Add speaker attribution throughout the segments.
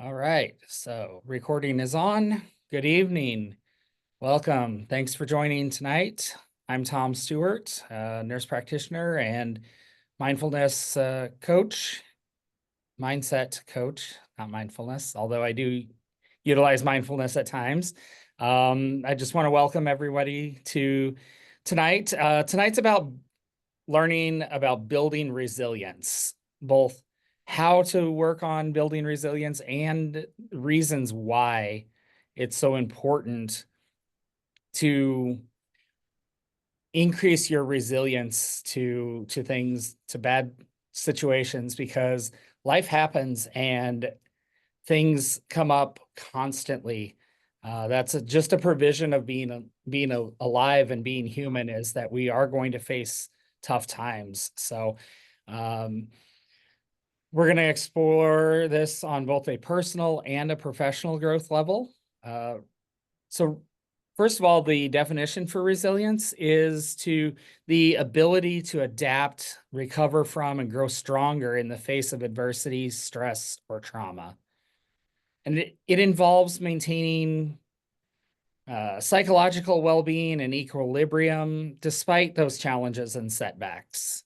Speaker 1: All right, so recording is on. Good evening. Welcome. Thanks for joining tonight. I'm Tom Stewart, nurse practitioner and mindfulness coach, mindset coach, not mindfulness, although I do utilize mindfulness at times. I just want to welcome everybody to tonight. Tonight's about learning about building resilience, both how to work on building resilience and reasons why it's so important to increase your resilience to things, to bad situations, because life happens and things come up constantly. That's just a provision of being alive and being human, is that we are going to face tough times. So we're going to explore this on both a personal and a professional growth level. So first of all, the definition for resilience is the ability to adapt, recover from, and grow stronger in the face of adversity, stress, or trauma. And it involves maintaining psychological well-being and equilibrium despite those challenges and setbacks.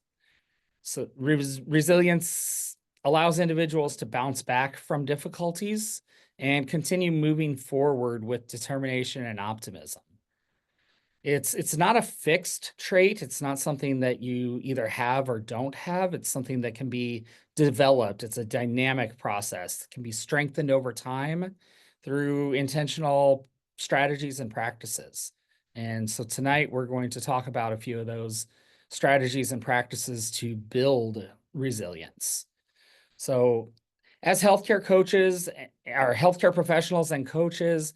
Speaker 1: So resilience allows individuals to bounce back from difficulties and continue moving forward with determination and optimism. It's not a fixed trait. It's not something that you either have or don't have. It's something that can be developed. It's a dynamic process. It can be strengthened over time through intentional strategies and practices. And so tonight we're going to talk about a few of those strategies and practices to build resilience. So as healthcare coaches, our healthcare professionals and coaches,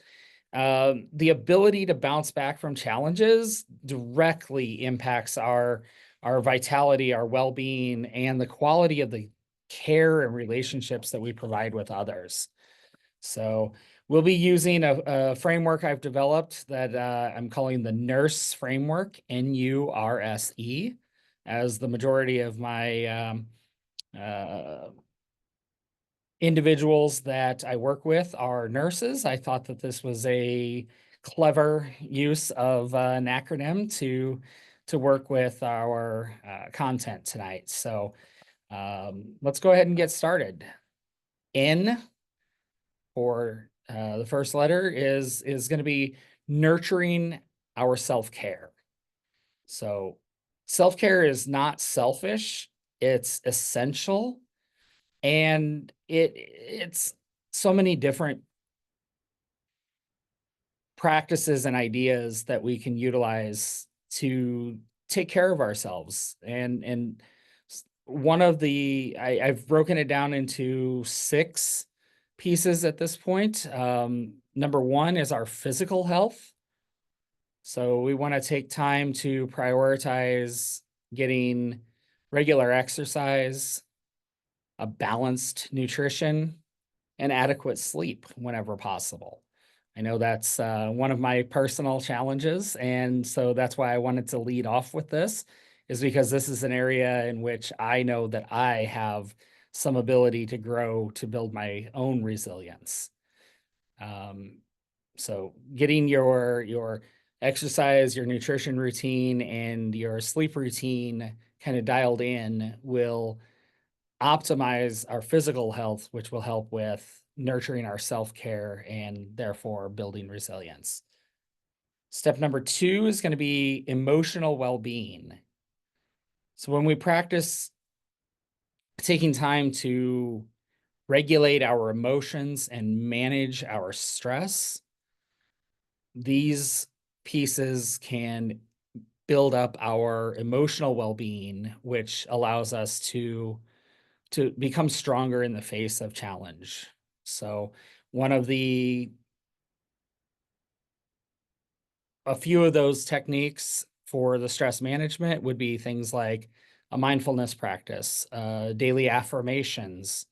Speaker 1: the ability to bounce back from challenges directly impacts our vitality, our well-being, and the quality of the care and relationships that we provide with others. So we'll be using a framework I've developed that I'm calling the NURSE framework, NURSE, as the majority of my individuals that I work with are nurses. I thought that this was a clever use of an acronym to work with our content tonight. So let's go ahead and get started. N, or the first letter, is going to be nurturing our self-care. So self-care is not selfish, it's essential. And it's so many different practices and ideas that we can utilize to take care of ourselves. And one of I've broken it down into 6 pieces at this point. Number 1 is our physical health. So we want to take time to prioritize getting regular exercise, a balanced nutrition, and adequate sleep whenever possible. I know that's one of my personal challenges, and so that's why I wanted to lead off with this, is because this is an area in which I know that I have some ability to grow, to build my own resilience. So getting your exercise, your nutrition routine, and your sleep routine kind of dialed in will optimize our physical health, which will help with nurturing our self-care and therefore building resilience. Step number 2 is going to be emotional well-being. So when we practice taking time to regulate our emotions and manage our stress, these pieces can build up our emotional well-being, which allows us to become stronger in the face of challenge. So a few of those techniques for the stress management would be things like a mindfulness practice, daily affirmations,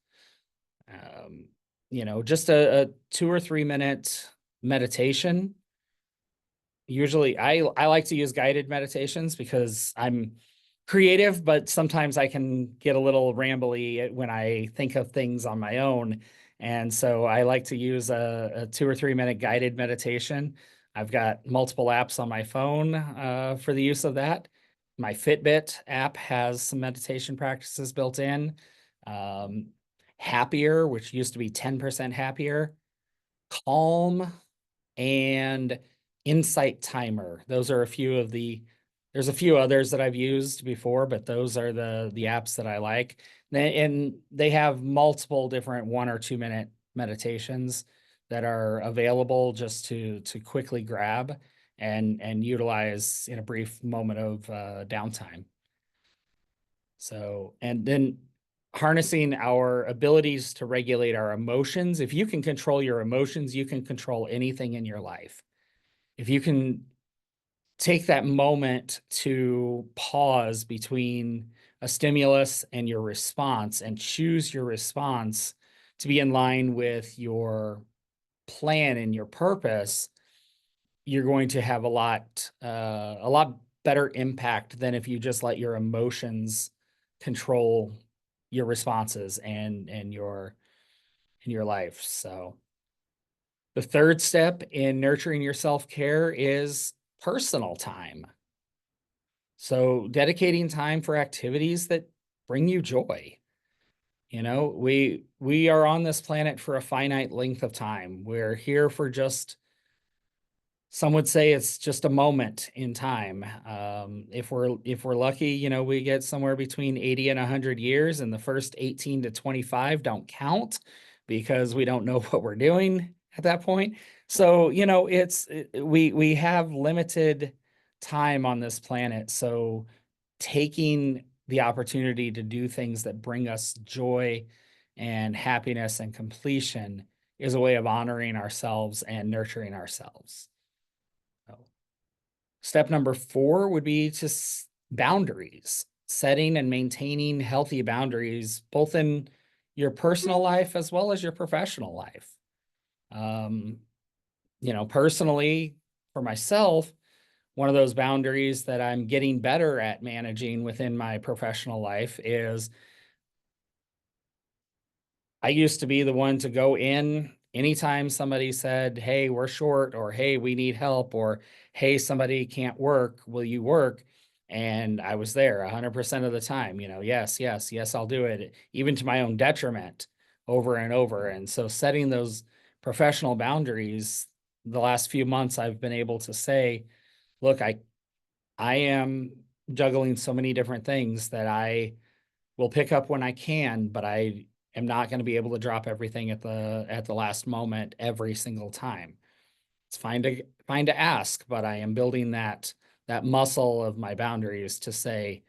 Speaker 1: just a 2 or 3 minute meditation. Usually I like to use guided meditations because I'm creative, but sometimes I can get a little rambly when I think of things on my own. And so I like to use a 2 or 3 minute guided meditation. I've got multiple apps on my phone for the use of that. My Fitbit app has some meditation practices built in. Um, Happier, which used to be 10% happier. Calm and Insight Timer. Those are a few of there's a few others that I've used before, but those are the apps that I like. And they have multiple different 1 or 2 minute meditations that are available just to quickly grab and utilize in a brief moment of downtime. So, and then harnessing our abilities to regulate our emotions. If you can control your emotions, you can control anything in your life. If you can take that moment to pause between a stimulus and your response and choose your response to be in line with your plan and your purpose, you're going to have a lot better impact than if you just let your emotions control your responses and your in your life. So the third step in nurturing your self-care is personal time. So dedicating time for activities that bring you joy. You know, we are on this planet for a finite length of time. We're here for just, some would say it's just a moment in time. If we're lucky, you know, we get somewhere between 80 and 100 years, and the first 18 to 25 don't count because we don't know what we're doing at that point. So, you know, we have limited time on this planet. So taking the opportunity to do things that bring us joy and happiness and completion is a way of honoring ourselves and nurturing ourselves. So, step number 4 would be just boundaries, setting and maintaining healthy boundaries, both in your personal life as well as your professional life. Um, you know, personally, for myself, one of those boundaries that I'm getting better at managing within my professional life is I used to be the one to go in anytime somebody said, "Hey, we're short," or "Hey, we need help," or "Hey, somebody can't work. Will you work?" And I was there 100% of the time, you know, yes, yes, yes, I'll do it, even to my own detriment over and over. And so setting those professional boundaries, the last few months, I've been able to say, look, I am juggling so many different things that I will pick up when I can, but I am not going to be able to drop everything at the last moment every single time. It's fine to ask, but I am building that muscle of my boundaries to say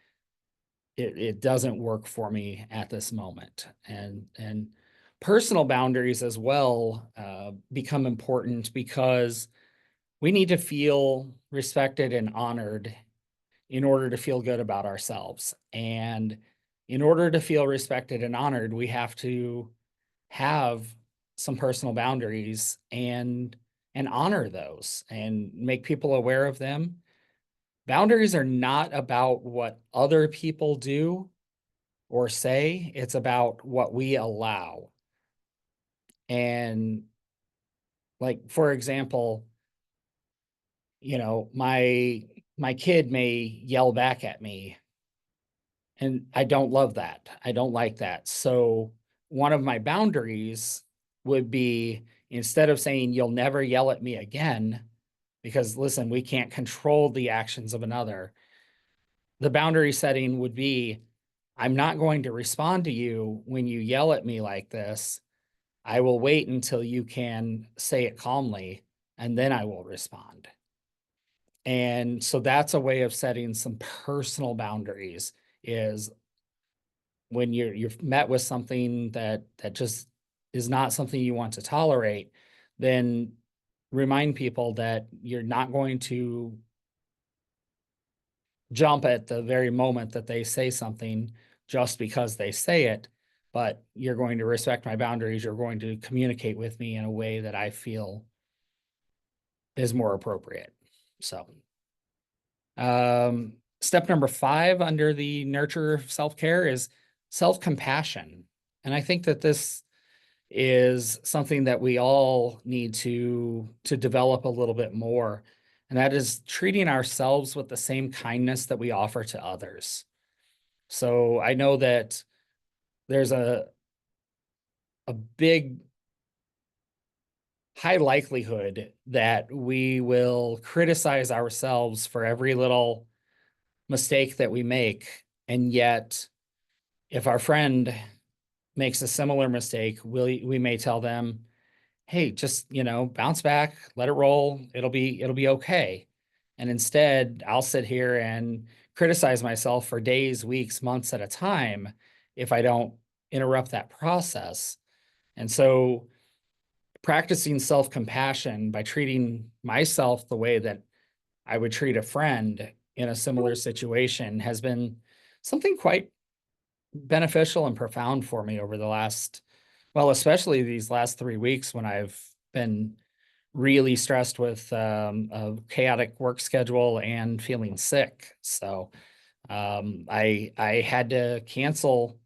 Speaker 1: it doesn't work for me at this moment. And personal boundaries as well become important because we need to feel respected and honored in order to feel good about ourselves. And in order to feel respected and honored, we have to have some personal boundaries and honor those and make people aware of them. Boundaries are not about what other people do or say, it's about what we allow. And like, for example, you know, my kid may yell back at me, and I don't love that. I don't like that. So one of my boundaries would be, instead of saying, "You'll never yell at me again," because listen, we can't control the actions of another. The boundary setting would be, "I'm not going to respond to you when you yell at me like this. I will wait until you can say it calmly, and then I will respond." And so that's a way of setting some personal boundaries, is when you're met with something that just is not something you want to tolerate, then remind people that you're not going to jump at the very moment that they say something just because they say it, but you're going to respect my boundaries. You're going to communicate with me in a way that I feel is more appropriate. So, step number 5 under the nurture of self-care is self-compassion. And I think that this is something that we all need to develop a little bit more. And that is treating ourselves with the same kindness that we offer to others. So I know that there's a big high likelihood that we will criticize ourselves for every little mistake that we make. And yet, if our friend makes a similar mistake, we may tell them, hey, just, bounce back, let it roll. It'll be okay. And instead, I'll sit here and criticize myself for days, weeks, months at a time if I don't interrupt that process. And so practicing self-compassion by treating myself the way that I would treat a friend in a similar situation has been something quite beneficial and profound for me over the last, well, especially these last 3 weeks when I've been really stressed with a chaotic work schedule and feeling sick. So I had to cancel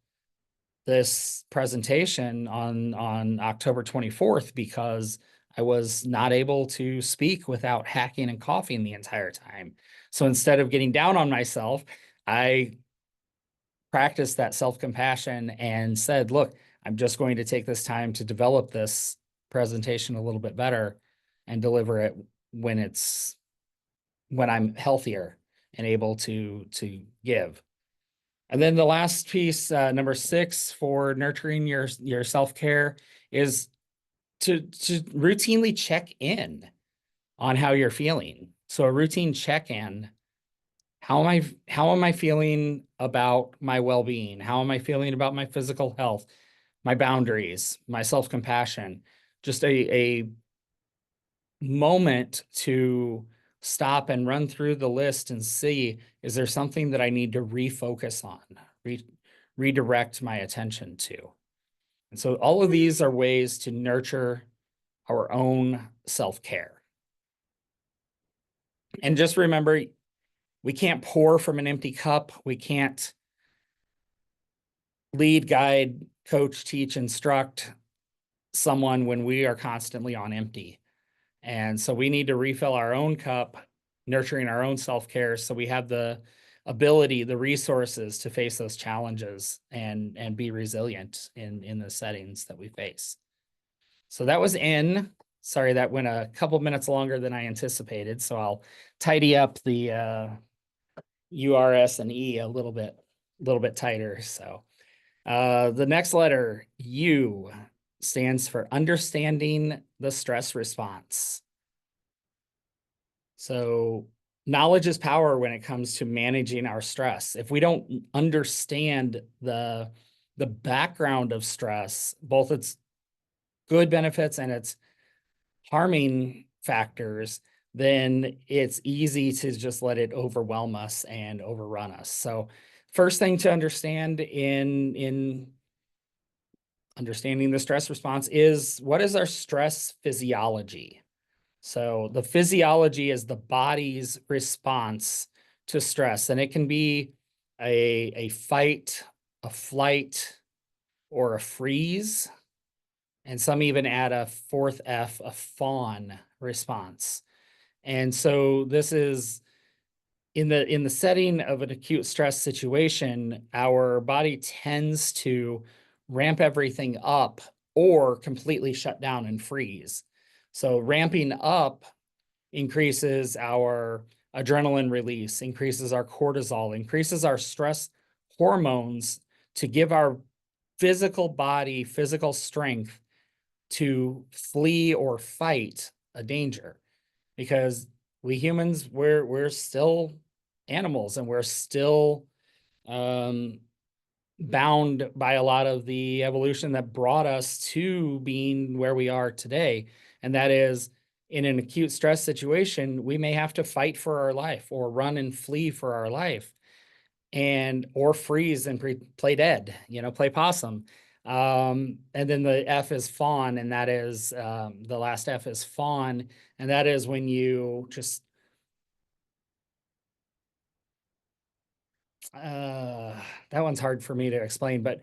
Speaker 1: this presentation on October 24th because I was not able to speak without hacking and coughing the entire time. So instead of getting down on myself, I practiced that self-compassion and said, look, I'm just going to take this time to develop this presentation a little bit better and deliver it when I'm healthier and able to give. And then the last piece, number 6 for nurturing your self-care is to routinely check in on how you're feeling. So a routine check-in. How am I feeling about my well-being? How am I feeling about my physical health, my boundaries, my self-compassion? Just a moment to stop and run through the list and see, is there something that I need to refocus on, redirect my attention to? And so all of these are ways to nurture our own self-care. And just remember, we can't pour from an empty cup. We can't lead, guide, coach, teach, instruct someone when we are constantly on empty. And so we need to refill our own cup, nurturing our own self-care so we have the ability, the resources to face those challenges and be resilient in the settings that we face. So that was N. Sorry, that went a couple minutes longer than I anticipated. So I'll tidy up the U, R, S, and E a little bit tighter. So the next letter, U, stands for understanding the stress response. So knowledge is power when it comes to managing our stress. If we don't understand the background of stress, both its good benefits and its harming factors, then it's easy to just let it overwhelm us and overrun us. So first thing to understand in understanding the stress response is, what is our stress physiology? So the physiology is the body's response to stress, and it can be a fight, a flight, or a freeze. And some even add a fourth F, a fawn response. And so this is in the setting of an acute stress situation, our body tends to ramp everything up or completely shut down and freeze. So ramping up increases our adrenaline release, increases our cortisol, increases our stress hormones to give our physical body physical strength to flee or fight a danger. Because we humans, we're still animals and we're still bound by a lot of the evolution that brought us to being where we are today. And that is, in an acute stress situation, we may have to fight for our life or run and flee for our life or freeze and play dead, play possum. And then the F is fawn, and that is the last F is fawn, and that is when you just that one's hard for me to explain, but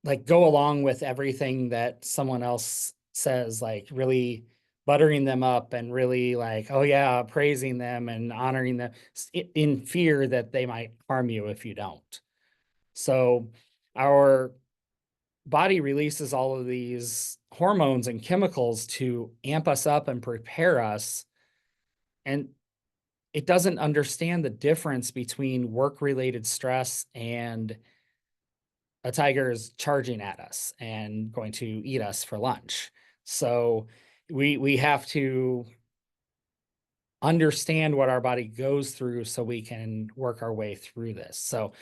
Speaker 1: like go along with everything that someone else says, like really buttering them up and really like, oh yeah, praising them and honoring them in fear that they might harm you if you don't. So our body releases all of these hormones and chemicals to amp us up and prepare us. And it doesn't understand the difference between work-related stress and a tiger is charging at us and going to eat us for lunch. So we have to understand what our body goes through so we can work our way through this. So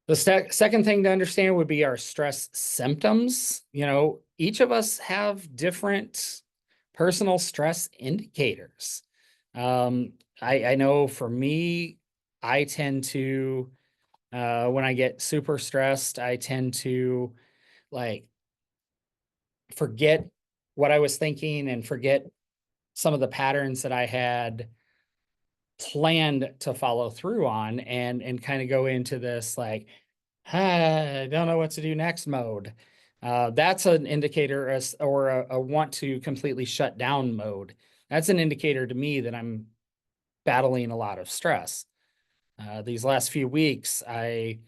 Speaker 1: the second thing to understand would be our stress symptoms. You know, each of us have different personal stress indicators. Um, I know for me, I tend to, when I get super stressed, I tend to like forget what I was thinking and forget some of the patterns that I had planned to follow through on and kind of go into this like, I don't know what to do next mode. That's an indicator or a want to completely shut down mode. That's an indicator to me that I'm battling a lot of stress. These last few weeks, I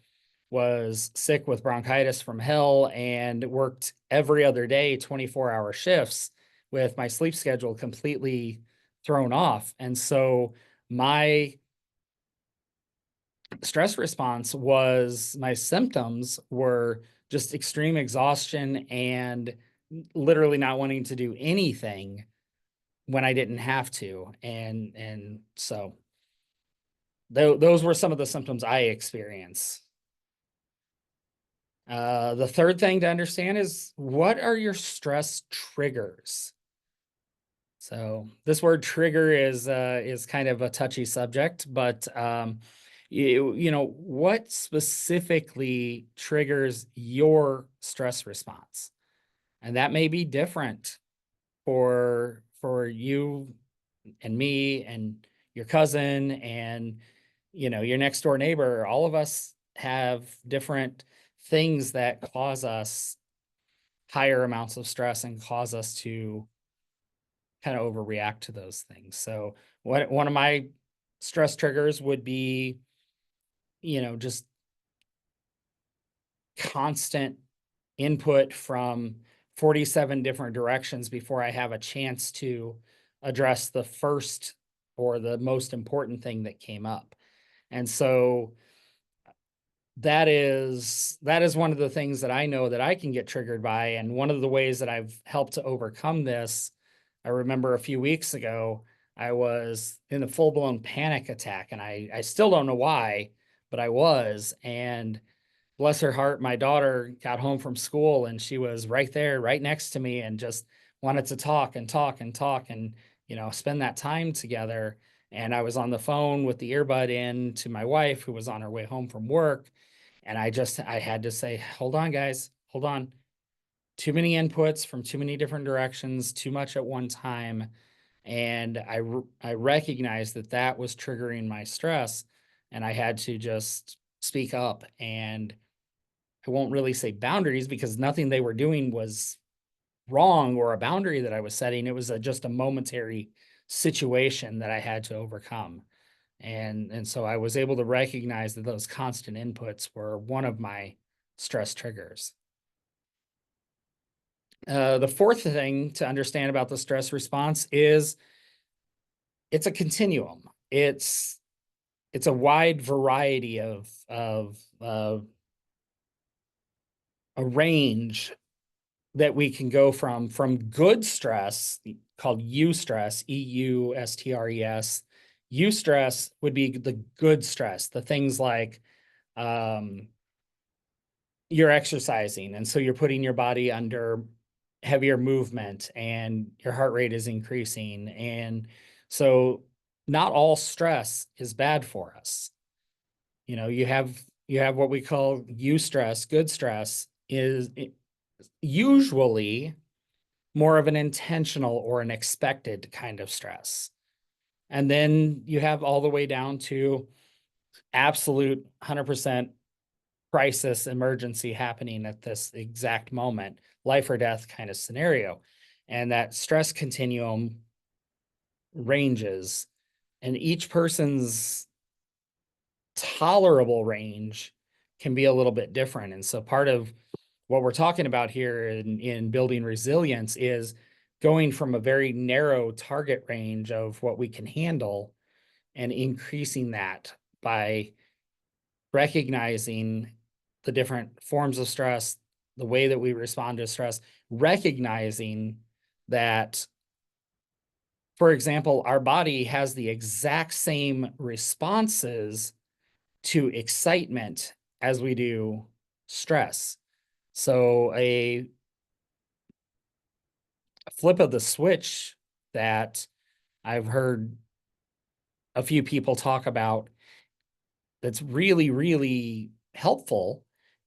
Speaker 1: was sick with bronchitis from hell and worked every other day, 24-hour shifts with my sleep schedule completely thrown off. And so my stress response was my symptoms were just extreme exhaustion and literally not wanting to do anything when I didn't have to. And so those were some of the symptoms I experienced. The third thing to understand is what are your stress triggers? So this word trigger is kind of a touchy subject, but you know, what specifically triggers your stress response? And that may be different for you and me and your cousin and you know, your next door neighbor. All of us have different things that cause us higher amounts of stress and cause us to kind of overreact to those things. So one of my stress triggers would be, you know, just constant input from 47 different directions before I have a chance to address the first or the most important thing that came up. And so that is one of the things that I know that I can get triggered by. And one of the ways that I've helped to overcome this, I remember a few weeks ago, I was in a full-blown panic attack and I still don't know why, but I was. And bless her heart, my daughter got home from school and she was right there, right next to me and just wanted to talk and talk and talk and, you know, spend that time together. And I was on the phone with the earbud in to my wife who was on her way home from work. And I had to say, hold on, guys, hold on. Too many inputs from too many different directions, too much at one time. And I recognized that that was triggering my stress. And I had to just speak up. And I won't really say boundaries because nothing they were doing was wrong or a boundary that I was setting. It was just a momentary situation that I had to overcome. And so I was able to recognize that those constant inputs were one of my stress triggers. The fourth thing to understand about the stress response is it's a continuum. It's a wide variety of a range that we can go from good stress called eustress, EUSTRES. Eustress would be the good stress, the things like you're exercising, and so you're putting your body under heavier movement and your heart rate is increasing. And so not all stress is bad for us. You know, you have what we call eustress, good stress is usually more of an intentional or an expected kind of stress. And then you have all the way down to absolute 100% crisis emergency happening at this exact moment, life or death kind of scenario. And that stress continuum ranges, and each person's tolerable range can be a little bit different. And so part of what we're talking about here in building resilience is going from a very narrow target range of what we can handle and increasing that by recognizing the different forms of stress, the way that we respond to stress, recognizing that, for example, our body has the exact same responses to excitement as we do stress. So a flip of the switch that I've heard a few people talk about that's really, really helpful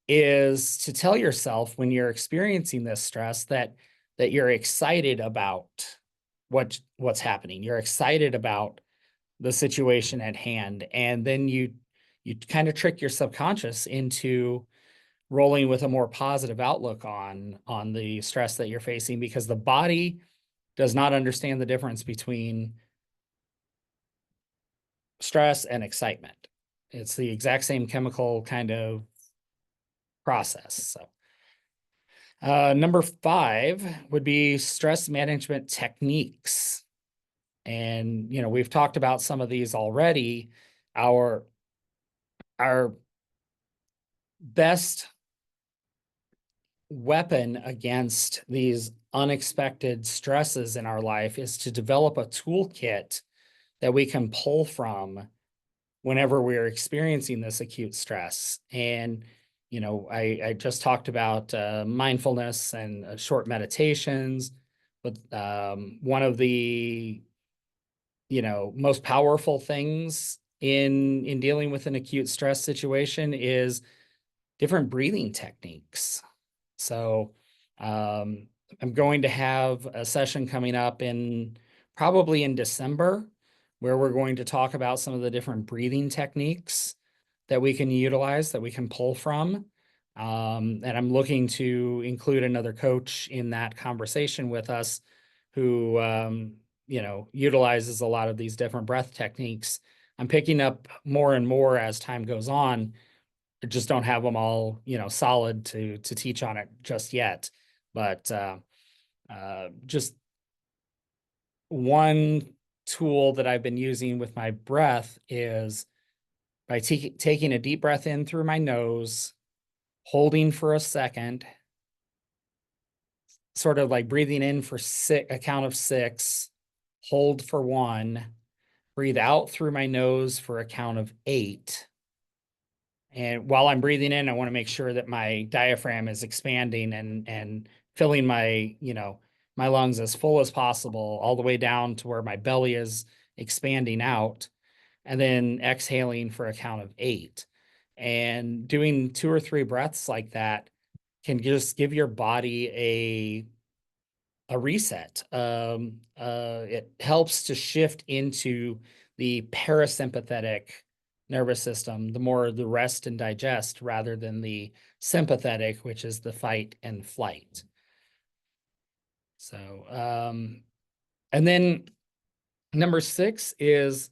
Speaker 1: is to tell yourself when you're experiencing this stress that you're excited about what's happening. You're excited about the situation at hand. And then you kind of trick your subconscious into rolling with a more positive outlook on the stress that you're facing, because the body does not understand the difference between stress and excitement. It's the exact same chemical kind of process. So number 5 would be stress management techniques. And, we've talked about some of these already. Our best weapon against these unexpected stresses in our life is to develop a toolkit that we can pull from whenever we're experiencing this acute stress. And, I just talked about mindfulness and short meditations, but one of the, most powerful things in dealing with an acute stress situation is different breathing techniques. So I'm going to have a session coming up probably in December, where we're going to talk about some of the different breathing techniques that we can utilize, that we can pull from. And I'm looking to include another coach in that conversation with us who, utilizes a lot of these different breath techniques. I'm picking up more and more as time goes on. I just don't have them all, solid to teach on it just yet. But just one tool that I've been using with my breath is by taking a deep breath in through my nose, holding for a second, sort of like breathing in for a count of 6, hold for 1, breathe out through my nose for a count of 8. And while I'm breathing in, I want to make sure that my diaphragm is expanding and filling my lungs as full as possible, all the way down to where my belly is expanding out, and then exhaling for a count of 8. And doing 2 or 3 breaths like that can just give your body a reset. It helps to shift into the parasympathetic nervous system, the more the rest and digest, rather than the sympathetic, which is the fight and flight. So, and then number 6 is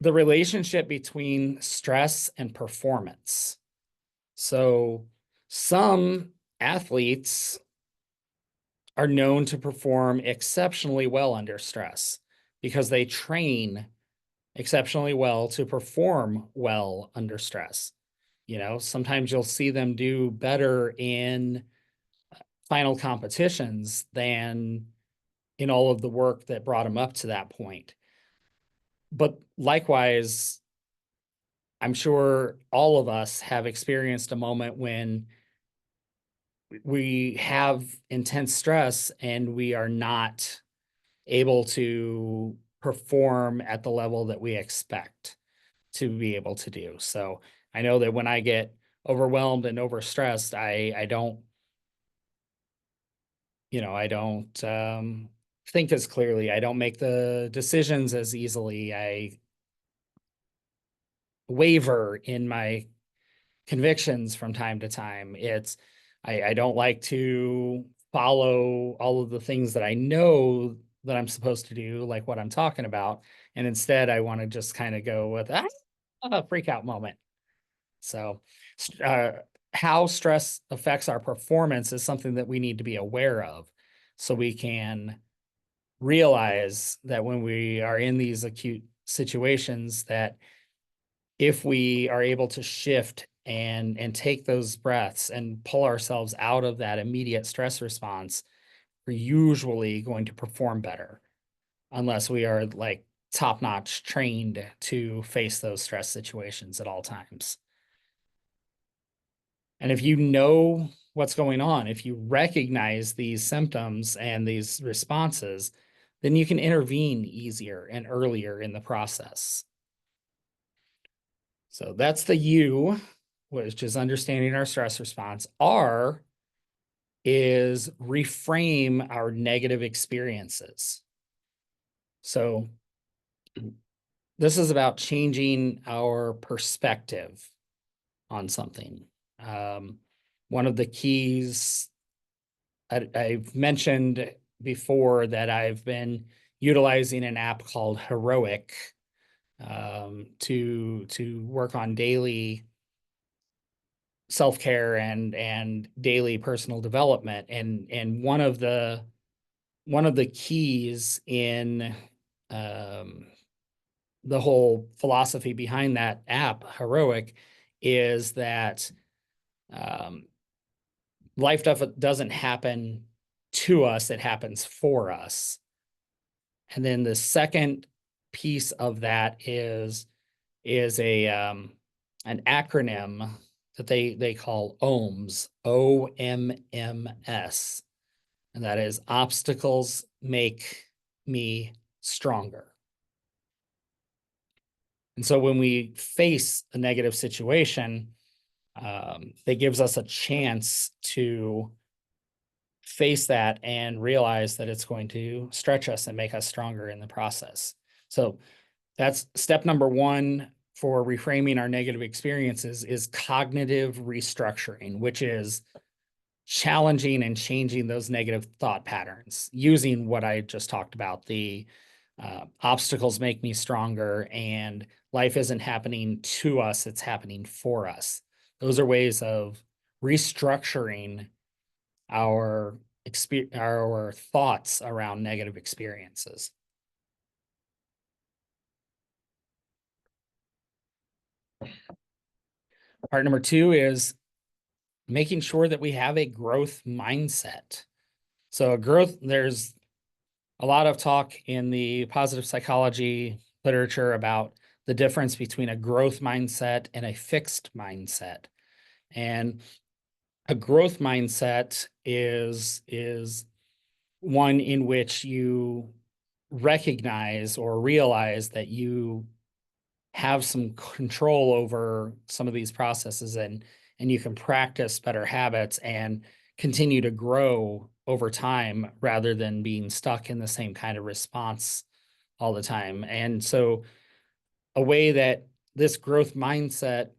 Speaker 1: the relationship between stress and performance. So some athletes are known to perform exceptionally well under stress because they train exceptionally well to perform well under stress. Sometimes you'll see them do better in final competitions than in all of the work that brought them up to that point. But likewise, I'm sure all of us have experienced a moment when we have intense stress and we are not able to perform at the level that we expect to be able to do. So I know that when I get overwhelmed and overstressed, I don't, think as clearly. I don't make the decisions as easily. I waver in my convictions from time to time. I don't like to follow all of the things that I know that I'm supposed to do, like what I'm talking about. And instead, I want to just kind of go with a freak out moment. So, how stress affects our performance is something that we need to be aware of so we can realize that when we are in these acute situations, that if we are able to shift and take those breaths and pull ourselves out of that immediate stress response, we're usually going to perform better unless we are like top-notch trained to face those stress situations at all times. And if you know what's going on, if you recognize these symptoms and these responses, then you can intervene easier and earlier in the process. So that's the U, which is understanding our stress response. R is reframe our negative experiences. So this is about changing our perspective on something. One of the keys I've mentioned before that I've been utilizing an app called Heroic to work on daily self-care and daily personal development. And one of the keys in the whole philosophy behind that app, Heroic, is that life doesn't happen to us, it happens for us. And then the second piece of that is a an acronym that they call OMS, OMMS, and that is obstacles make me stronger. And so when we face a negative situation, that gives us a chance to face that and realize that it's going to stretch us and make us stronger in the process. So that's step number one for reframing our negative experiences is cognitive restructuring, which is challenging and changing those negative thought patterns using what I just talked about. The obstacles make me stronger and life isn't happening to us, it's happening for us. Those are ways of restructuring our thoughts around negative experiences. Part number two is making sure that we have a growth mindset. So there's a lot of talk in the positive psychology literature about the difference between a growth mindset and a fixed mindset. And a growth mindset is one in which you recognize or realize that you have some control over some of these processes and you can practice better habits and continue to grow over time rather than being stuck in the same kind of response all the time. And so a way that this growth mindset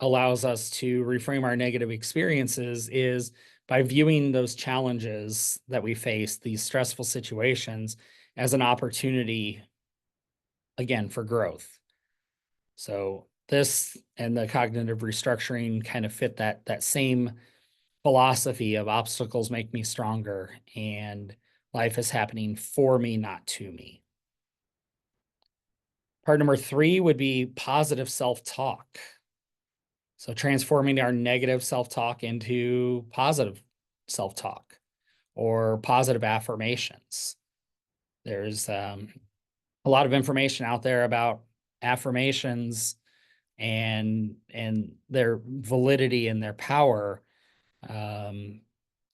Speaker 1: allows us to reframe our negative experiences is by viewing those challenges that we face, these stressful situations, as an opportunity, again, for growth. So this and the cognitive restructuring kind of fit that same philosophy of obstacles make me stronger and life is happening for me, not to me. Part number three would be positive self-talk. So transforming our negative self-talk into positive self-talk or positive affirmations. There's a lot of information out there about affirmations and their validity and their power.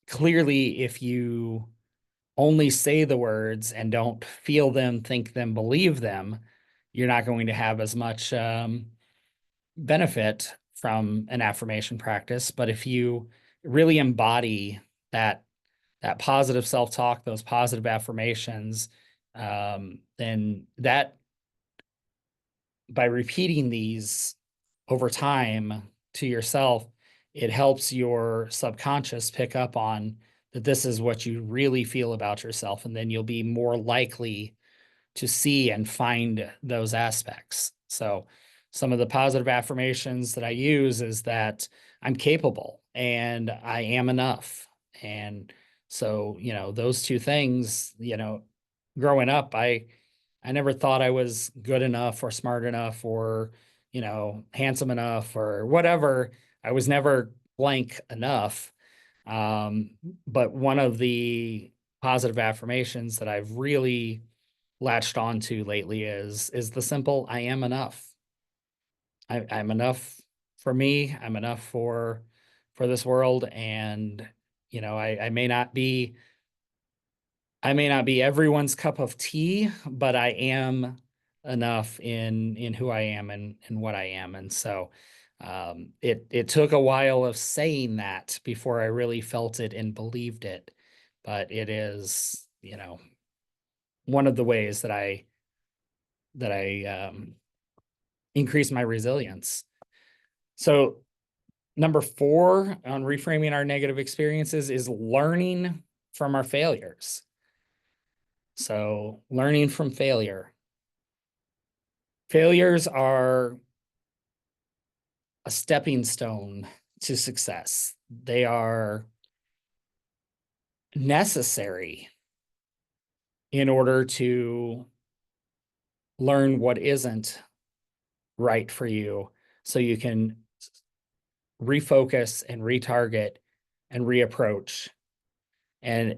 Speaker 1: Clearly, if you only say the words and don't feel them, think them, believe them, you're not going to have as much benefit from an affirmation practice. But if you really embody that positive self-talk, those positive affirmations, then that by repeating these over time to yourself, it helps your subconscious pick up on that this is what you really feel about yourself. And then you'll be more likely to see and find those aspects. So some of the positive affirmations that I use is that I'm capable and I am enough. And so, those two things, growing up, I never thought I was good enough or smart enough or, handsome enough or whatever. I was never blank enough. But one of the positive affirmations that I've really latched onto lately is the simple I am enough. I'm enough for me. I'm enough for this world. And I may not be everyone's cup of tea, but I am enough in who I am and what I am. And so it took a while of saying that before I really felt it and believed it. But it is, one of the ways that I increase my resilience. So number 4 on reframing our negative experiences is learning from our failures. So learning from failure. Failures are a stepping stone to success. They are necessary in order to learn what isn't right for you so you can refocus and retarget and reapproach. And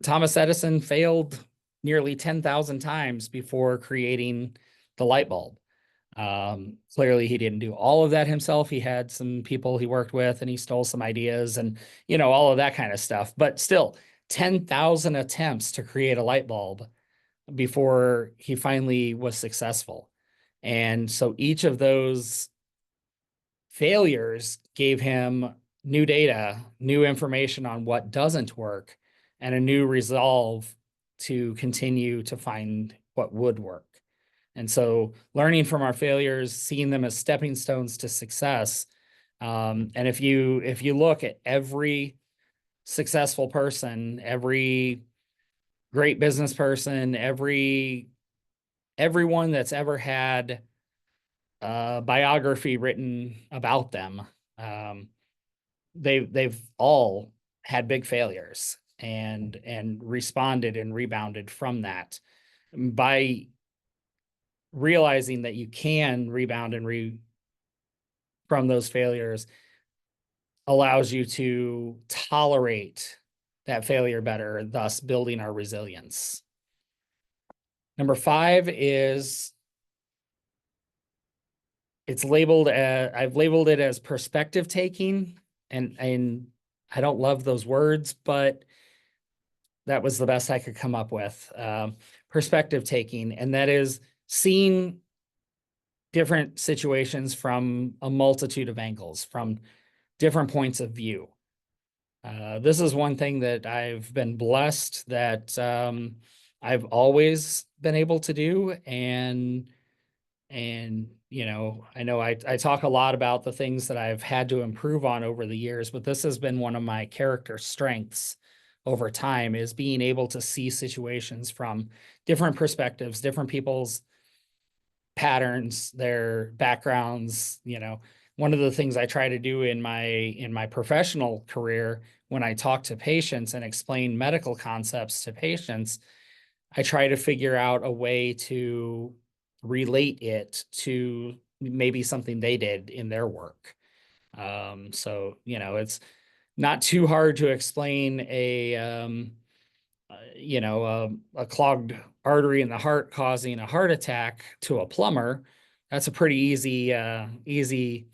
Speaker 1: Thomas Edison failed nearly 10,000 times before creating the light bulb. Clearly, he didn't do all of that himself. He had some people he worked with and he stole some ideas and, all of that kind of stuff. But still, 10,000 attempts to create a light bulb before he finally was successful. And so each of those failures gave him new data, new information on what doesn't work, and a new resolve to continue to find what would work. And so learning from our failures, seeing them as stepping stones to success. And if you look at every successful person, every great business person, everyone that's ever had a biography written about them, they've all had big failures and responded and rebounded from that. By realizing that you can rebound and from those failures allows you to tolerate that failure better, thus building our resilience. Number 5 is I've labeled it as perspective taking, and I don't love those words, but that was the best I could come up with. Perspective taking, and that is seeing different situations from a multitude of angles, from different points of view. This is one thing that I've been blessed that I've always been able to do, and I know I talk a lot about the things that I've had to improve on over the years, but this has been one of my character strengths over time, is being able to see situations from different perspectives, different people's patterns, their backgrounds. One of the things I try to do in my professional career, when I talk to patients and explain medical concepts to patients, I try to figure out a way to relate it to maybe something they did in their work. So, it's not too hard to explain a clogged artery in the heart causing a heart attack to a plumber. That's a pretty easy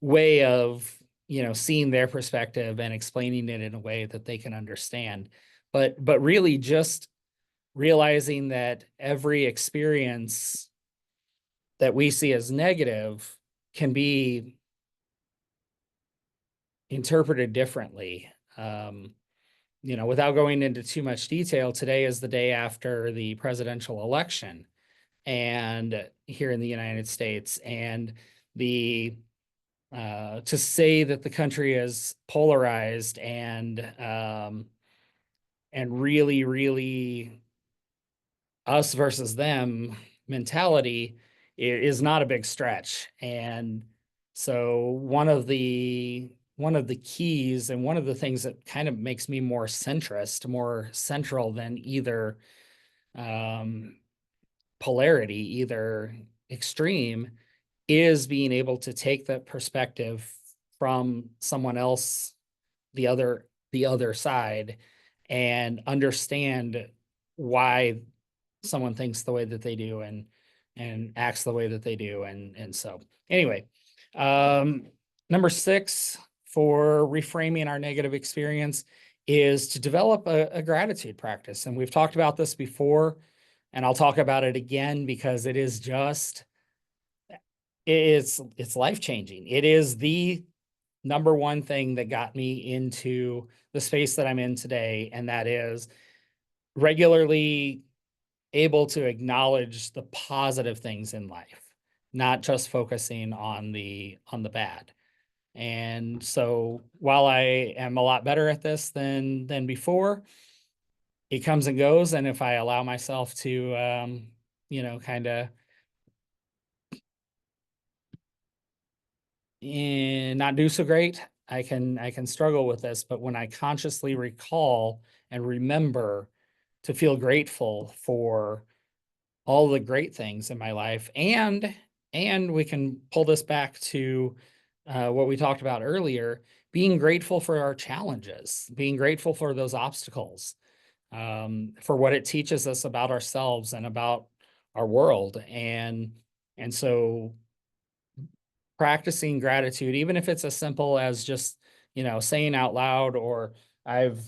Speaker 1: way of, seeing their perspective and explaining it in a way that they can understand. But really just realizing that every experience that we see as negative can be interpreted differently. Without going into too much detail, today is the day after the presidential election and here in the United States, and the to say that the country is polarized and really, really us versus them mentality is not a big stretch. And so one of the keys and one of the things that kind of makes me more centrist, more central than either um, polarity, either extreme, is being able to take that perspective from someone else, the other side, and understand why someone thinks the way that they do and acts the way that they do. And so anyway, um, number 6 for reframing our negative experience is to develop a gratitude practice. And we've talked about this before, and I'll talk about it again because it is just it's life-changing. It is the number one thing that got me into the space that I'm in today, and that is regularly able to acknowledge the positive things in life, not just focusing on the bad. And so while I am a lot better at this than before, it comes and goes. And if I allow myself to kind of not do so great, I can struggle with this. But when I consciously recall and remember to feel grateful for all the great things in my life, and we can pull this back to what we talked about earlier, being grateful for our challenges, being grateful for those obstacles, for what it teaches us about ourselves and about our world. And so practicing gratitude, even if it's as simple as just, saying out loud, or I've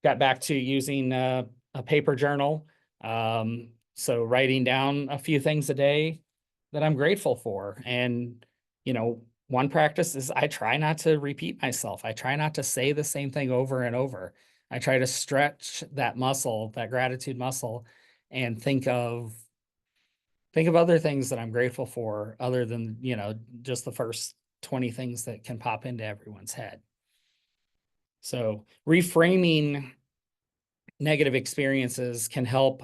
Speaker 1: got back to using a paper journal. So writing down a few things a day that I'm grateful for. And, one practice is I try not to repeat myself. I try not to say the same thing over and over. I try to stretch that muscle, that gratitude muscle, and think of other things that I'm grateful for other than, just the first 20 things that can pop into everyone's head. So reframing negative experiences can help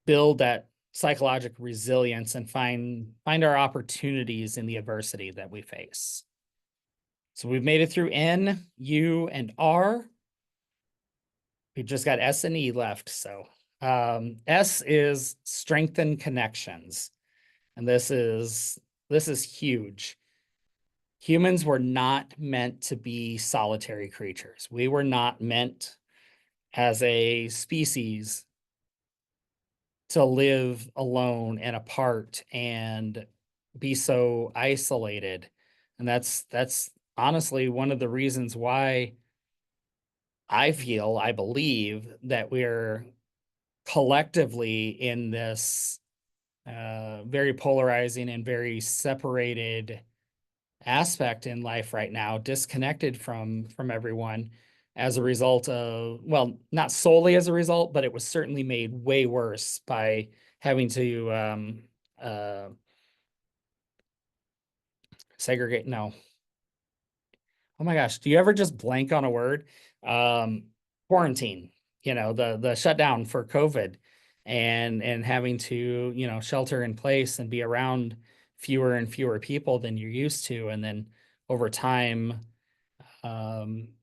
Speaker 1: build that psychological resilience and find our opportunities in the adversity that we face. So we've made it through N, U, and R. We've just got S and E left. So S is strengthen connections. And this is huge. Humans were not meant to be solitary creatures. We were not meant as a species to live alone and apart and be so isolated. And that's honestly one of the reasons why I believe that we're collectively in this very polarizing and very separated aspect in life right now, disconnected from everyone as a result of, well, not solely as a result, but it was certainly made way worse by having to segregate. No, oh my gosh, do you ever just blank on a word? Quarantine, the shutdown for COVID, and having to, shelter in place and be around fewer and fewer people than you're used to. And then over time,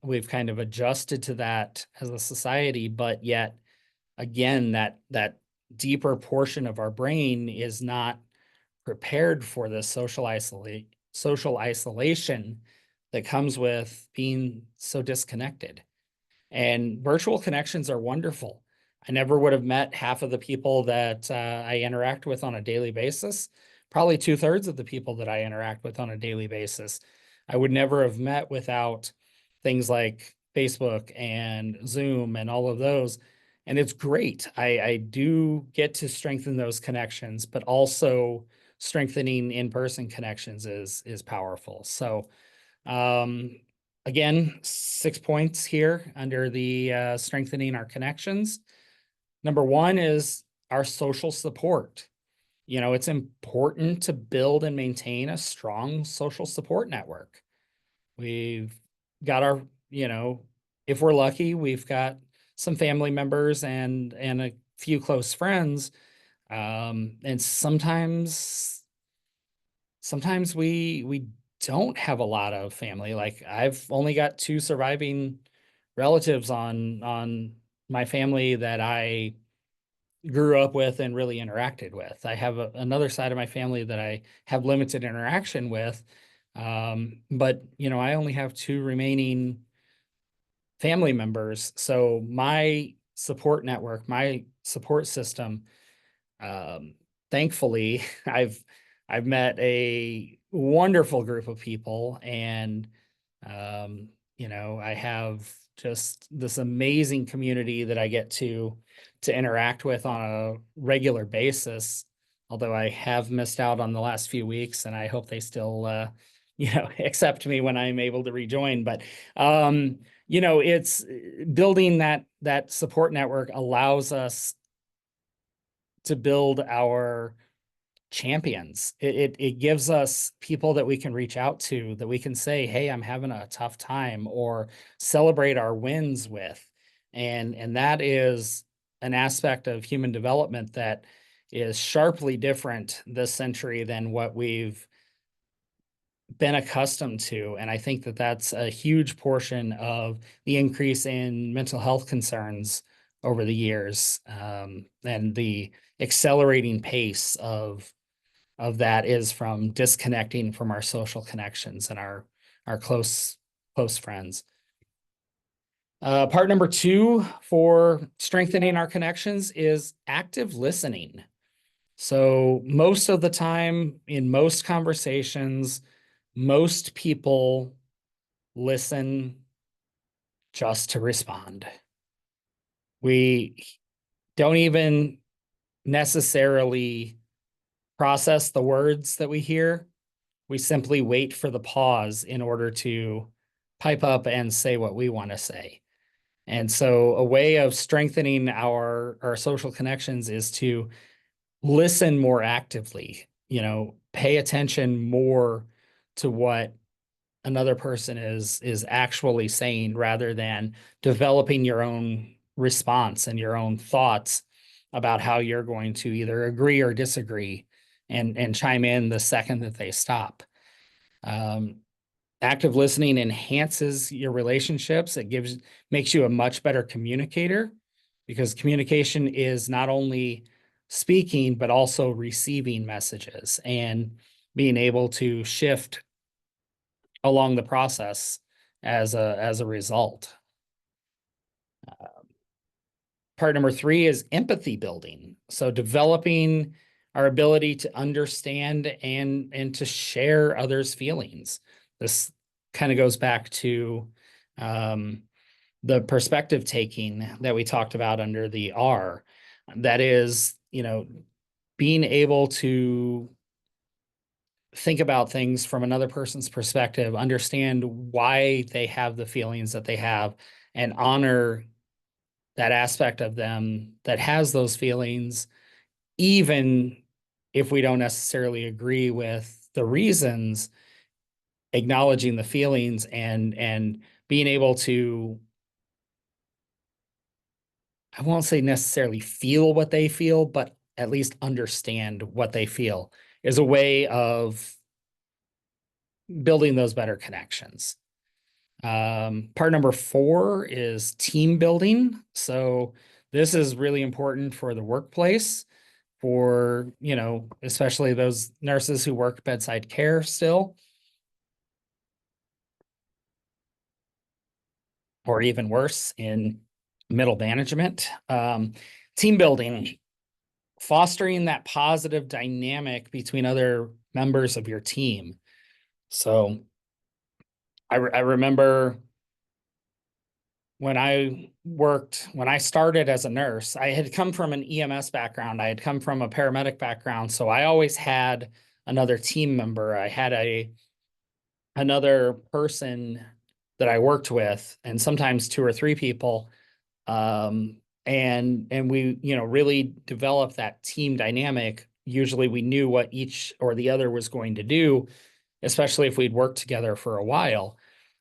Speaker 1: we've kind of adjusted to that as a society, but yet again, that deeper portion of our brain is not prepared for the social isolation that comes with being so disconnected. And virtual connections are wonderful. I never would have met half of the people that I interact with on a daily basis. Probably 2/3 of the people that I interact with on a daily basis, I would never have met without things like Facebook and Zoom and all of those. And it's great. I do get to strengthen those connections, but also strengthening in-person connections is powerful. So again, 6 points here under the strengthening our connections. Number 1 is our social support. it's important to build and maintain a strong social support network. We've got our, if we're lucky, we've got some family members and a few close friends. And sometimes we don't have a lot of family. Like I've only got two surviving relatives on my family that I grew up with and really interacted with. I have another side of my family that I have limited interaction with. But I only have two remaining family members. So my support network, my support system, um, thankfully, I've met a wonderful group of people, and I have just this amazing community that I get to interact with on a regular basis. Although I have missed out on the last few weeks, and I hope they still accept me when I'm able to rejoin. But it's building that support network allows us to build our champions. It gives us people that we can reach out to, that we can say, hey, I'm having a tough time, or celebrate our wins with. And that is an aspect of human development that is sharply different this century than what we've been accustomed to. And I think that that's a huge portion of the increase in mental health concerns over the years, and the accelerating pace of that is from disconnecting from our social connections and our close friends. Part number 2 for strengthening our connections is active listening. So most of the time, in most conversations, most people listen just to respond. We don't even necessarily process the words that we hear. We simply wait for the pause in order to pipe up and say what we want to say. And so a way of strengthening our social connections is to listen more actively, pay attention more to what another person is actually saying, rather than developing your own response and your own thoughts about how you're going to either agree or disagree, and chime in the second that they stop. Active listening enhances your relationships. Makes you a much better communicator, because communication is not only speaking, but also receiving messages and being able to shift along the process as a result. Part number 3 is empathy building. So developing our ability to understand and to share others' feelings. This kind of goes back to the perspective taking that we talked about under the R. That is, being able to think about things from another person's perspective, understand why they have the feelings that they have, and honor that aspect of them that has those feelings, even if we don't necessarily agree with the reasons. Acknowledging the feelings and being able to, I won't say necessarily feel what they feel, but at least understand what they feel, is a way of building those better connections. Part number 4 is team building. So this is really important for the workplace, for, especially those nurses who work bedside care still, or even worse, in middle management. Team building, fostering that positive dynamic between other members of your team. So I remember when I started as a nurse, I had come from an EMS background. I had come from a paramedic background. So I always had another team member. I had another person that I worked with, and sometimes 2 or 3 people. And we, really developed that team dynamic, usually we knew what each or the other was going to do, especially if we'd worked together for a while.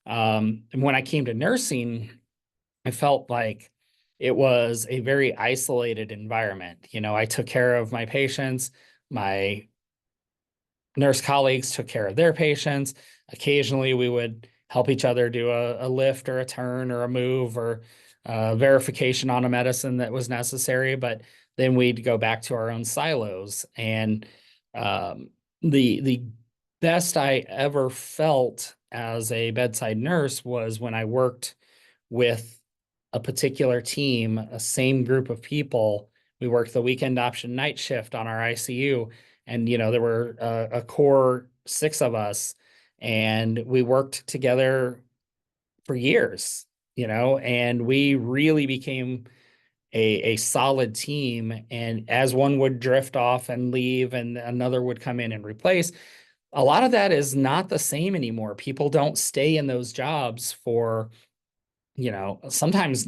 Speaker 1: And when I came to nursing, I felt like it was a very isolated environment. I took care of my patients, my nurse colleagues took care of their patients. Occasionally, we would help each other do a lift or a turn or a move or verification on a medicine that was necessary. But then we'd go back to our own silos. And the best I ever felt as a bedside nurse was when I worked with a particular team, a same group of people. We worked the weekend option night shift on our ICU, and there were a core 6 of us, and we worked together for years, and we really became a solid team. And as one would drift off and leave and another would come in and replace, a lot of that is not the same anymore. People don't stay in those jobs for, sometimes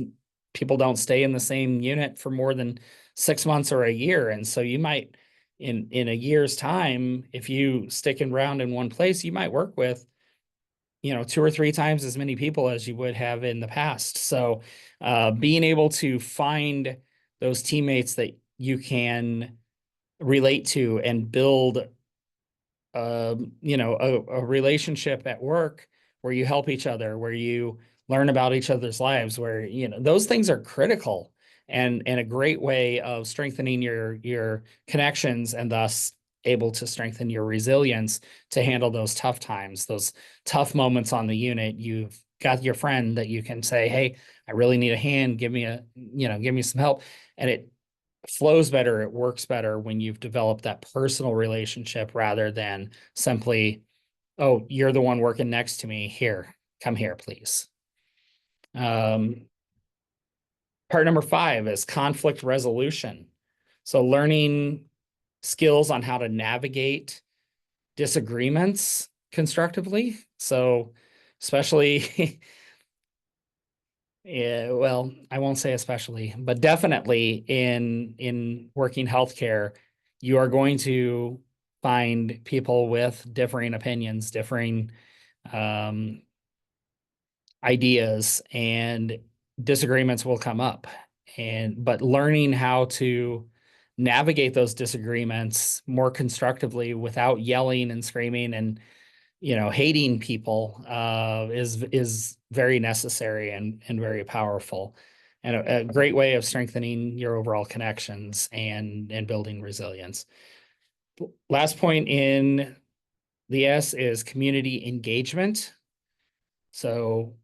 Speaker 1: people don't stay in the same unit for more than 6 months or a year. And so you might, in a year's time, if you stick around in one place, you might work with, 2 or 3 times as many people as you would have in the past. So being able to find those teammates that you can relate to and build a relationship at work where you help each other, where you learn about each other's lives, where, those things are critical and a great way of strengthening your connections and thus able to strengthen your resilience to handle those tough times, those tough moments on the unit. You've got your friend that you can say, hey, I really need a hand. Give me some help. And it flows better, it works better when you've developed that personal relationship rather than simply, oh, you're the one working next to me. Here, come here, please. Part number 5 is conflict resolution. So learning skills on how to navigate disagreements constructively. So especially yeah, well, I won't say especially, but definitely in working healthcare, you are going to find people with differing opinions, differing um, ideas, and disagreements will come up. But learning how to navigate those disagreements more constructively without yelling and screaming and hating people is very necessary and very powerful, and a great way of strengthening your overall connections and building resilience. Last point in the S is community engagement. So,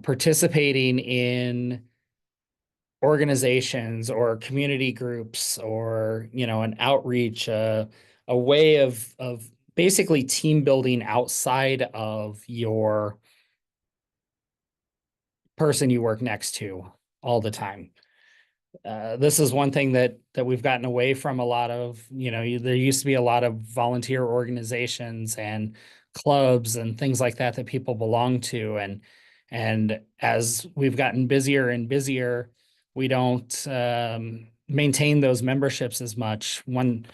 Speaker 1: participating in organizations or community groups or, an outreach, a way of basically team building outside of your person you work next to all the time. This is one thing that we've gotten away from a lot of. There used to be a lot of volunteer organizations and clubs and things like that people belong to, and as we've gotten busier and busier, we don't maintain those memberships as much. One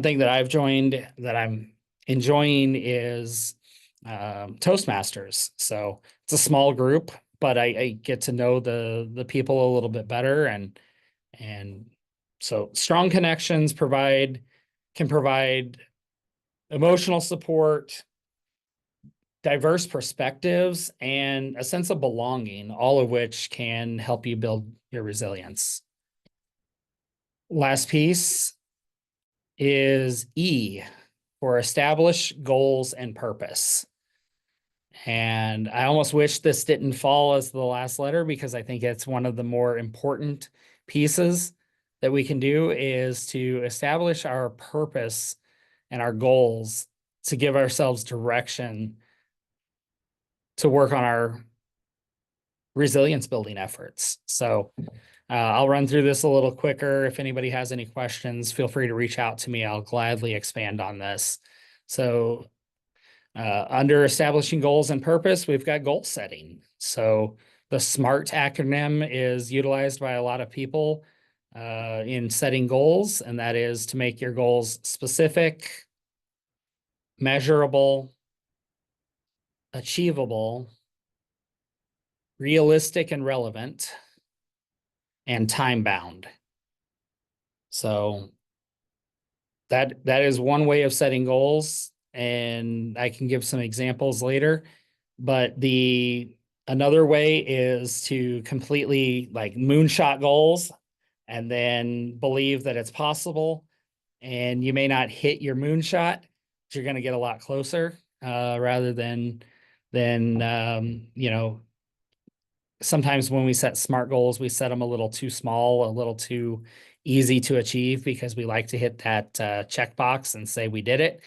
Speaker 1: thing that I've joined that I'm enjoying is Toastmasters. So it's a small group, but I get to know the people a little bit better, and so strong connections can provide emotional support, diverse perspectives, and a sense of belonging, all of which can help you build your resilience. Last piece is E, for establish goals and purpose. And I almost wish this didn't fall as the last letter, because I think it's one of the more important pieces that we can do, is to establish our purpose and our goals to give ourselves direction to work on our resilience building efforts. So I'll run through this a little quicker. If anybody has any questions, feel free to reach out to me. I'll gladly expand on this. So under establishing goals and purpose, we've got goal setting. So the SMART acronym is utilized by a lot of people. in setting goals, and that is to make your goals specific, measurable, achievable, realistic and relevant, and time bound. So that is one way of setting goals, and I can give some examples later. But another way is to completely like moonshot goals and then believe that it's possible. And you may not hit your moonshot, but you're going to get a lot closer, rather than sometimes when we set SMART goals, we set them a little too small, a little too easy to achieve because we like to hit that checkbox and say we did it.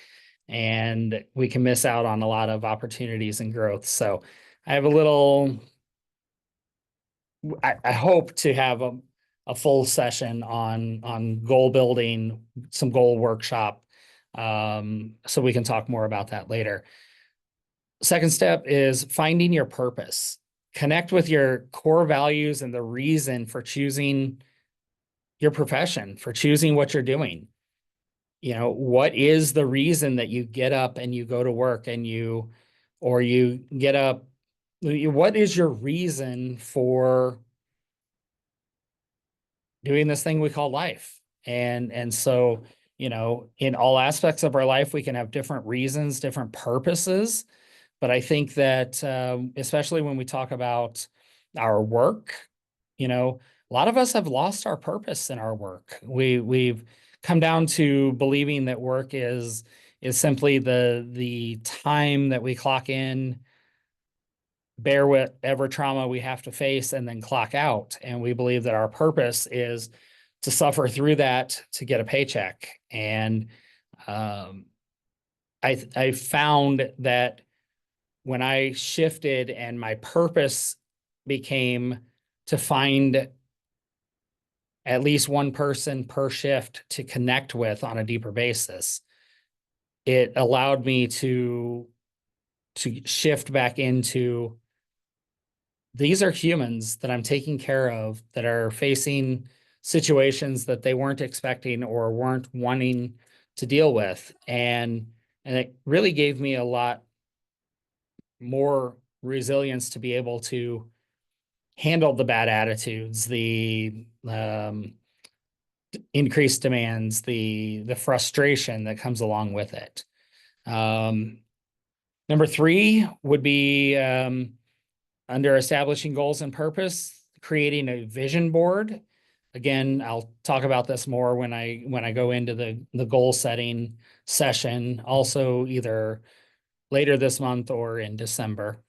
Speaker 1: And we can miss out on a lot of opportunities and growth. So I have I hope to have a full session on goal building, some goal workshop. So we can talk more about that later. Second step is finding your purpose. Connect with your core values and the reason for choosing your profession, for choosing what you're doing. What is the reason that you get up and you go to work or you get up? What is your reason for doing this thing we call life? And so, in all aspects of our life, we can have different reasons, different purposes. But I think that, especially when we talk about our work, a lot of us have lost our purpose in our work. We've come down to believing that work is simply the time that we clock in, bear whatever trauma we have to face, and then clock out. And we believe that our purpose is to suffer through that to get a paycheck. And I found that when I shifted and my purpose became to find at least one person per shift to connect with on a deeper basis, it allowed me to shift back into, these are humans that I'm taking care of that are facing situations that they weren't expecting or weren't wanting to deal with. And it really gave me a lot more resilience to be able to handle the bad attitudes, the increased demands, the frustration that comes along with it. Number 3 would be, under establishing goals and purpose, creating a vision board. Again, I'll talk about this more when I go into the goal setting session, also either later this month or in December.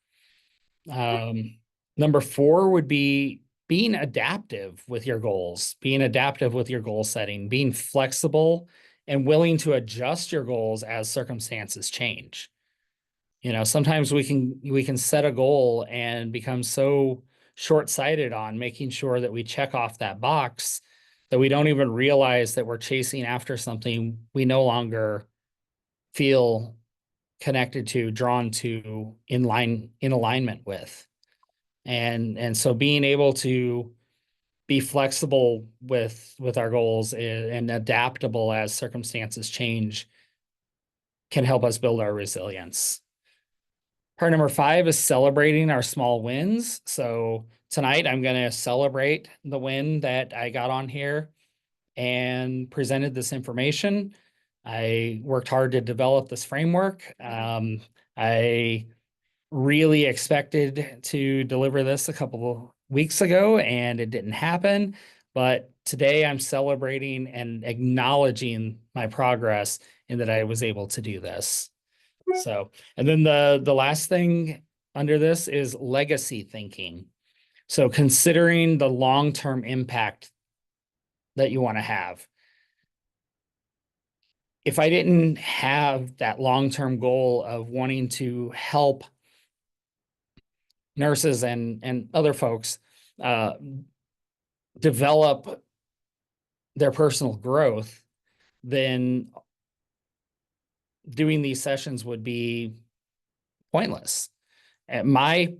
Speaker 1: Number 4 would be being adaptive with your goals, being adaptive with your goal setting, being flexible and willing to adjust your goals as circumstances change. Sometimes we can set a goal and become so short-sighted on making sure that we check off that box that we don't even realize that we're chasing after something we no longer feel connected to, drawn to, in alignment with. And so being able to be flexible with our goals and adaptable as circumstances change can help us build our resilience. Part number 5 is celebrating our small wins. So tonight I'm going to celebrate the win that I got on here and presented this information. I worked hard to develop this framework. I really expected to deliver this a couple of weeks ago and it didn't happen. But today I'm celebrating and acknowledging my progress in that I was able to do this. So, and then the last thing under this is legacy thinking. So considering the long-term impact that you want to have. If I didn't have that long-term goal of wanting to help nurses and other folks develop their personal growth, then doing these sessions would be pointless. My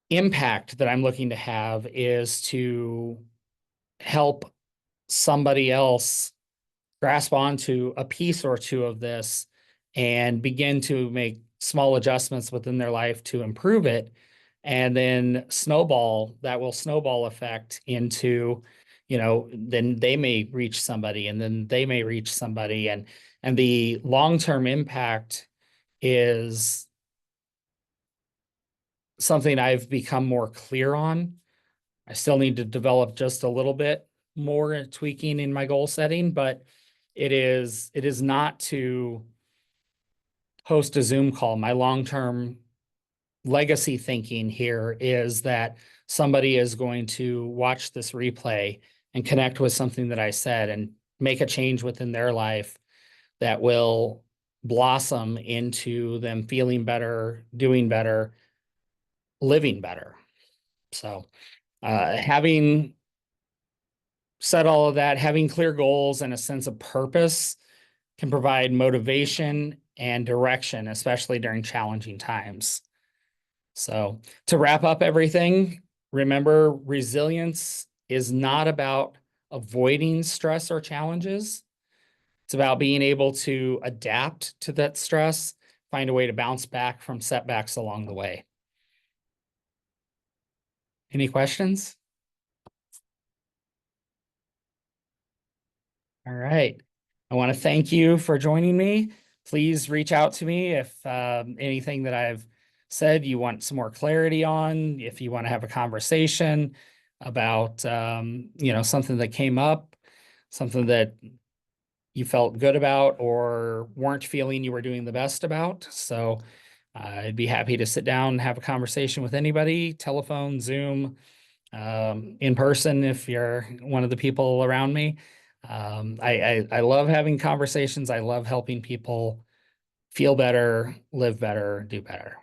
Speaker 1: impact that I'm looking to have is to help somebody else grasp onto a piece or two of this and begin to make small adjustments within their life to improve it. And then that will snowball effect into, then they may reach somebody and then they may reach somebody. And the long-term impact is something I've become more clear on. I still need to develop just a little bit more tweaking in my goal setting, but it is not to host a Zoom call. My long-term legacy thinking here is that somebody is going to watch this replay and connect with something that I said and make a change within their life that will blossom into them feeling better, doing better, living better. So having said all of that, having clear goals and a sense of purpose can provide motivation and direction, especially during challenging times. So to wrap up everything, remember, resilience is not about avoiding stress or challenges. It's about being able to adapt to that stress, find a way to bounce back from setbacks along the way. Any questions? All right. I want to thank you for joining me. Please reach out to me if anything that I've said you want some more clarity on, if you want to have a conversation about something that came up, something that you felt good about or weren't feeling you were doing the best about. So I'd be happy to sit down and have a conversation with anybody, telephone, Zoom, in person if you're one of the people around me. I love having conversations. I love helping people feel better, live better, do better.